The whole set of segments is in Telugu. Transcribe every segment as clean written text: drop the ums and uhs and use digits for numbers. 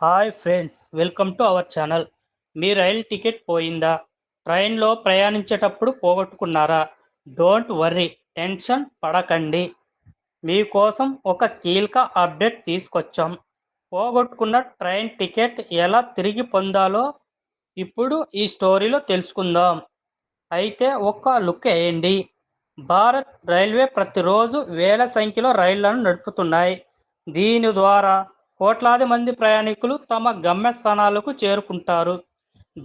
Hi friends, welcome to our channel. Me rail ticket పోయిందా? ట్రైన్లో ప్రయాణించేటప్పుడు పోగొట్టుకున్నారా? డోంట్ వర్రీ, టెన్షన్ పడకండి. మీకోసం ఒక కీలక అప్డేట్ తీసుకొచ్చాం. పోగొట్టుకున్న ట్రైన్ టికెట్ ఎలా తిరిగి పొందాలో ఇప్పుడు ఈ స్టోరీలో తెలుసుకుందాం. అయితే ఒక్క లుక్ వేయండి. భారత్ రైల్వే ప్రతిరోజు వేల సంఖ్యలో రైళ్లను నడుపుతున్నాయి. దీని ద్వారా కోట్లాది మంది ప్రయాణికులు తమ గమ్యస్థానాలకు చేరుకుంటారు.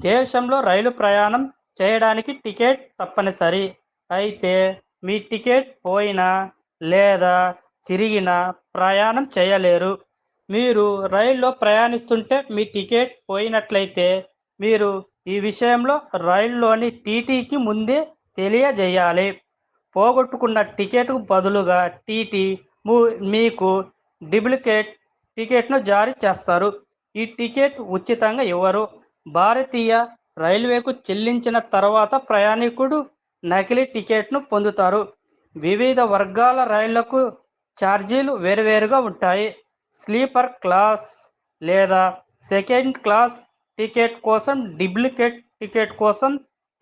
దేశంలో రైలు ప్రయాణం చేయడానికి టికెట్ తప్పనిసరి. అయితే మీ టికెట్ పోయినా లేదా చిరిగినా ప్రయాణం చేయలేరు. మీరు రైల్లో ప్రయాణిస్తుంటే మీ టికెట్ పోయినట్లయితే మీరు ఈ విషయంలో రైల్లోని టీటీకి ముందే తెలియజేయాలి. పోగొట్టుకున్న టికెట్కు బదులుగా టీటీ మీకు డూప్లికేట్ టికెట్ను జారీ చేస్తారు. ఈ టికెట్ ఉచితంగా ఇవ్వరు. భారతీయ రైల్వేకు చెల్లించిన తర్వాత ప్రయాణికుడు నకిలీ టికెట్ను పొందుతారు. వివిధ వర్గాల రైళ్లకు ఛార్జీలు వేరువేరుగా ఉంటాయి. స్లీపర్ క్లాస్ లేదా సెకండ్ క్లాస్ టికెట్ కోసం డూప్లికేట్ టికెట్ కోసం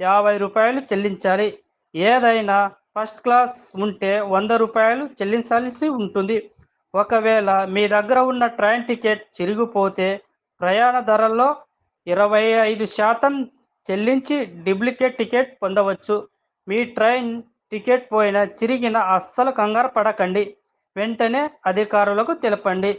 రూ. 50 చెల్లించాలి. ఏదైనా ఫస్ట్ క్లాస్ ఉంటే రూ. 100 చెల్లించాల్సి ఉంటుంది. ఒకవేళ మీ దగ్గర ఉన్న ట్రైన్ టికెట్ చిరిగిపోతే ప్రయాణ ధరల్లో 25% చెల్లించి డూప్లికేట్ టికెట్ పొందవచ్చు. మీ ట్రైన్ టికెట్ పోయినా చిరిగినా అస్సలు కంగారు పడకండి. వెంటనే అధికారులకు తెలపండి.